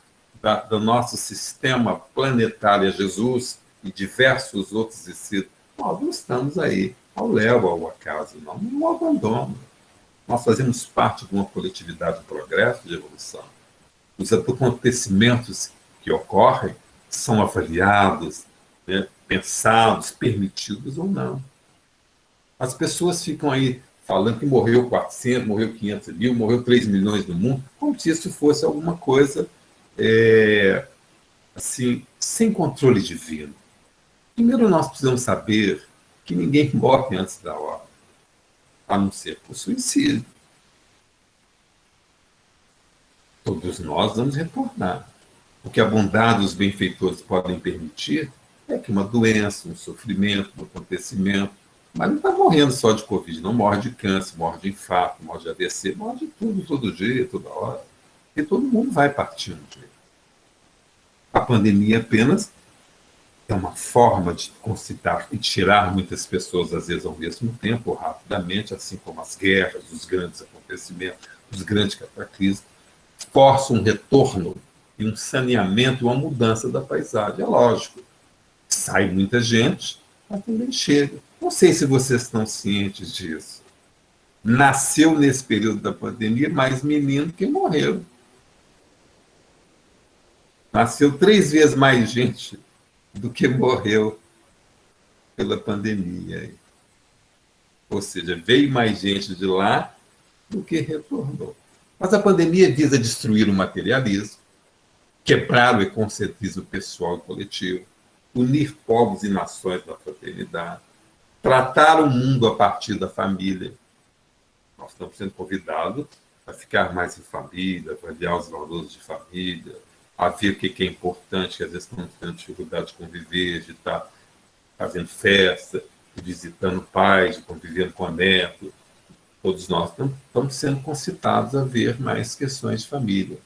do nosso sistema planetário é Jesus, e diversos outros espíritos. Nós não estamos aí ao léu, ao acaso, não abandono. Nós fazemos parte de uma coletividade de progresso, de evolução. Os acontecimentos que ocorrem são avaliados, né, pensados, permitidos ou não. As pessoas ficam aí falando que morreu 400, morreu 500 mil, morreu 3 milhões no mundo, como se isso fosse alguma coisa assim, sem controle divino. Primeiro nós precisamos saber que ninguém morre antes da hora, a não ser por suicídio. Todos nós vamos retornar. O que a bondade dos benfeitores podem permitir é que uma doença, um sofrimento, um acontecimento, mas não está morrendo só de Covid, não morre de câncer, morre de infarto, morre de AVC, morre de tudo, todo dia, toda hora. E todo mundo vai partindo. A pandemia apenas é uma forma de concitar e tirar muitas pessoas, às vezes, ao mesmo tempo, ou rapidamente, assim como as guerras, os grandes acontecimentos, os grandes cataclismos, forçam um retorno e um saneamento, uma mudança da paisagem. É lógico, sai muita gente, mas também chega. Não sei se vocês estão cientes disso. Nasceu nesse período da pandemia mais menino que morreu. Nasceu 3 vezes mais gente do que morreu pela pandemia. Ou seja, veio mais gente de lá do que retornou. Mas a pandemia visa destruir o materialismo, quebrar o egocentrismo pessoal e coletivo, unir povos e nações na fraternidade, tratar o mundo a partir da família. Nós estamos sendo convidados a ficar mais em família, avaliar os valores de família, a ver o que é importante, que às vezes estamos tendo dificuldade de conviver, de estar fazendo festa, visitando pais, convivendo com neto. Todos nós estamos sendo concitados a ver mais questões de família.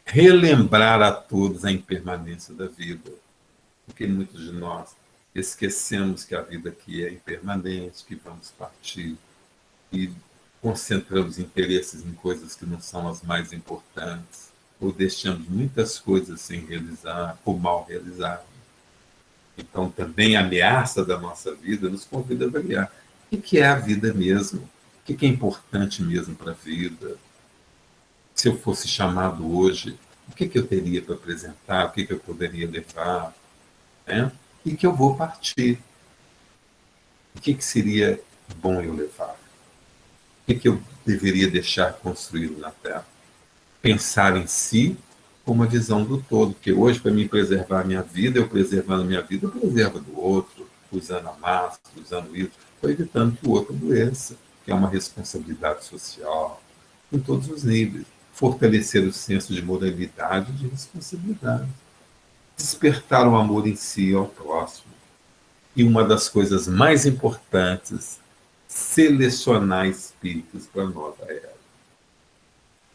Relembrar a todos a impermanência da vida, porque muitos de nós esquecemos que a vida aqui é impermanente, que vamos partir, e concentramos interesses em coisas que não são as mais importantes, ou deixamos muitas coisas sem realizar, ou mal realizar. Então, também a ameaça da nossa vida nos convida a avaliar o que é a vida mesmo, o que é importante mesmo para a vida. Se eu fosse chamado hoje, o que eu teria para apresentar, o que eu poderia levar, né? E que eu vou partir. O que seria bom eu levar? O que eu deveria deixar construído na Terra? Pensar em si com uma visão do todo, porque hoje, para mim preservar a minha vida, eu preservando a minha vida, eu preservo do outro, usando a máscara, usando isso, estou evitando que o outro adoeça, que é uma responsabilidade social, em todos os níveis. Fortalecer o senso de moralidade e de responsabilidade. Despertar o amor em si e ao próximo. E uma das coisas mais importantes, selecionar espíritos para a nova era.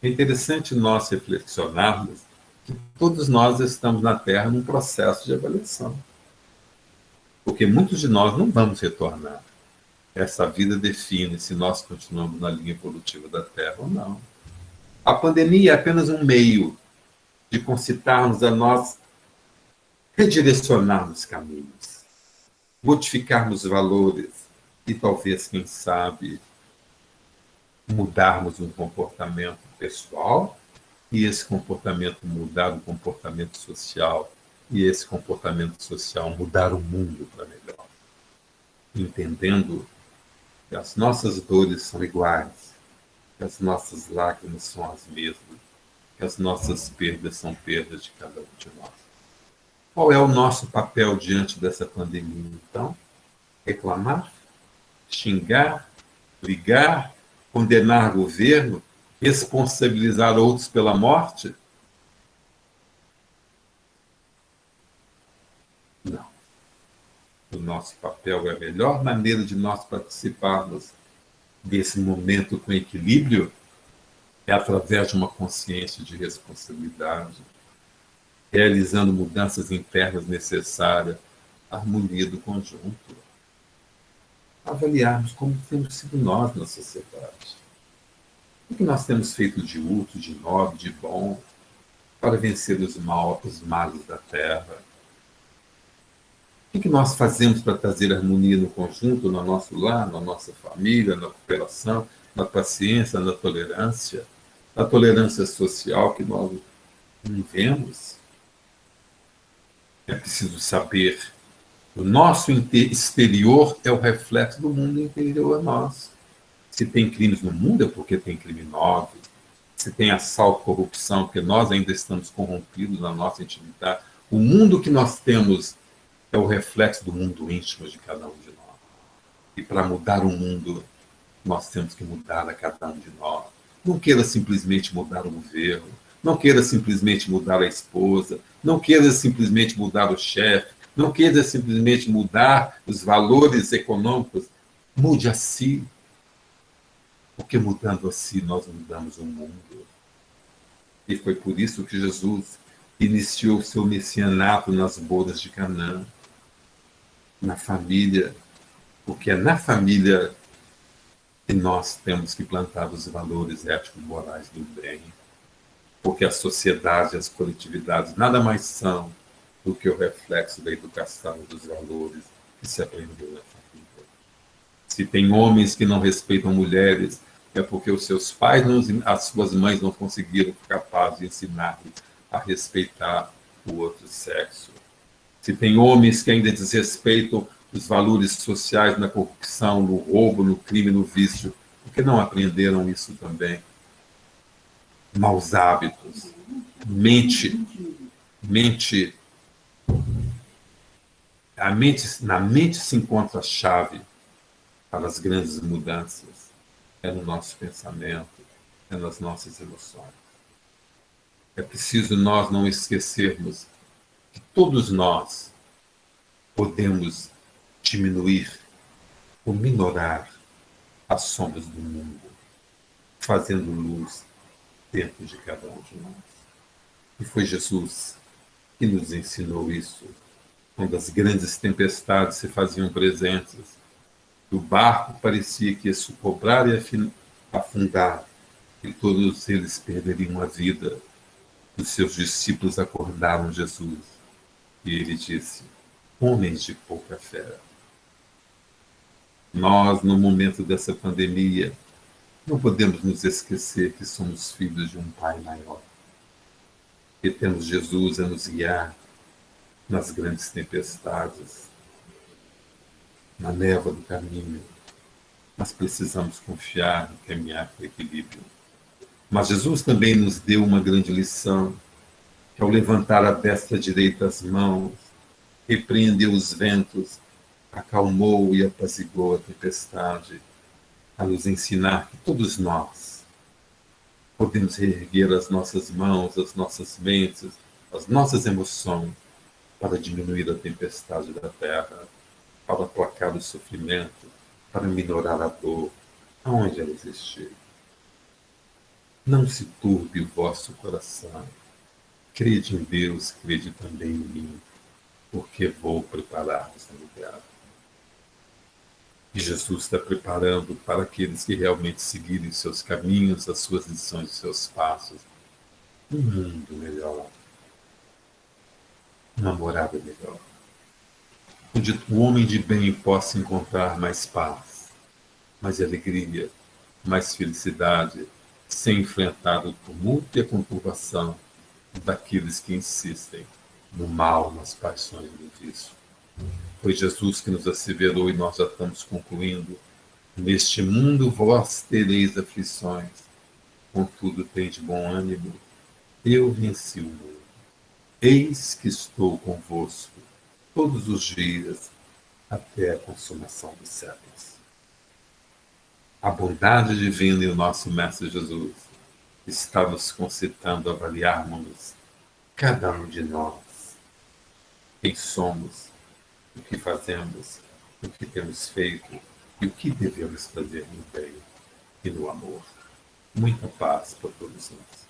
É interessante nós reflexionarmos que todos nós estamos na Terra num processo de avaliação. Porque muitos de nós não vamos retornar. Essa vida define se nós continuamos na linha evolutiva da Terra ou não. A pandemia é apenas um meio de concitarmos a nós redirecionarmos caminhos, modificarmos valores e talvez, quem sabe, mudarmos um comportamento pessoal e esse comportamento mudar o comportamento social e esse comportamento social mudar o mundo para melhor. Entendendo que as nossas dores são iguais, que as nossas lágrimas são as mesmas, que as nossas perdas são perdas de cada um de nós. Qual é o nosso papel diante dessa pandemia, então? Reclamar? Xingar? Brigar? Condenar governo? Responsabilizar outros pela morte? Não. O nosso papel é a melhor maneira de nós participarmos desse momento com equilíbrio é através de uma consciência de responsabilidade, realizando mudanças internas necessárias, harmonia do conjunto. Avaliarmos como temos sido nós na sociedade. O que nós temos feito de útil, de nobre, de bom, para vencer os males da Terra? O que nós fazemos para trazer harmonia no conjunto, no nosso lar, na nossa família, na cooperação, na paciência, na tolerância social que nós vivemos? É preciso saber que o nosso exterior é o reflexo do mundo interior a nós. Se tem crimes no mundo é porque tem criminosos. Se tem assalto, corrupção, porque nós ainda estamos corrompidos na nossa intimidade. O mundo que nós temos é o reflexo do mundo íntimo de cada um de nós. E para mudar o mundo, nós temos que mudar a cada um de nós. Não queira simplesmente mudar o governo, não queira simplesmente mudar a esposa, não queira simplesmente mudar o chefe, não queira simplesmente mudar os valores econômicos. Mude a si. Porque mudando a si, nós mudamos o mundo. E foi por isso que Jesus iniciou o seu messianato nas bodas de Canaã, na família, porque é na família que nós temos que plantar os valores éticos morais do bem, porque a sociedade, as coletividades nada mais são do que o reflexo da educação dos valores que se aprendeu na família. Se tem homens que não respeitam mulheres, é porque os seus pais, as suas mães não conseguiram ficar capazes de ensinar a respeitar o outro sexo. Se tem homens que ainda desrespeitam os valores sociais na corrupção, no roubo, no crime, no vício, por que não aprenderam isso também? Maus hábitos, mente, na mente se encontra a chave para as grandes mudanças. É no nosso pensamento, é nas nossas emoções. É preciso nós não esquecermos que todos nós podemos diminuir ou minorar as sombras do mundo, fazendo luz dentro de cada um de nós. E foi Jesus que nos ensinou isso, quando as grandes tempestades se faziam presentes. O barco parecia que ia sucobrar e afundar, e todos eles perderiam a vida. Os seus discípulos acordaram Jesus, e ele disse: homens de pouca fé. Nós, no momento dessa pandemia, não podemos nos esquecer que somos filhos de um Pai maior, que temos Jesus a nos guiar nas grandes tempestades, na névoa do caminho. Mas precisamos confiar e caminhar com equilíbrio. Mas Jesus também nos deu uma grande lição, que ao levantar a destra direita as mãos, repreendeu os ventos, acalmou e apaziguou a tempestade, a nos ensinar que todos nós podemos reerguer as nossas mãos, as nossas mentes, as nossas emoções, para diminuir a tempestade da terra, para aplacar o sofrimento, para minorar a dor, aonde ela existir. Não se turbe o vosso coração. Crede em Deus, crede também em mim, porque vou preparar-vos um lugar. E Jesus está preparando para aqueles que realmente seguirem seus caminhos, as suas lições, os seus passos, um mundo melhor, uma morada melhor, onde o homem de bem possa encontrar mais paz, mais alegria, mais felicidade, sem enfrentar o tumulto e a conturbação daqueles que insistem no mal, nas paixões do vício. Foi Jesus que nos asseverou, e nós já estamos concluindo: neste mundo vós tereis aflições, contudo tende bom ânimo, eu venci o mundo. Eis que estou convosco todos os dias, até a consumação dos séculos. A bondade divina e o nosso Mestre Jesus está nos concitando a avaliarmos cada um de nós, quem somos, o que fazemos, o que temos feito e o que devemos fazer no bem e no amor. Muita paz para todos nós.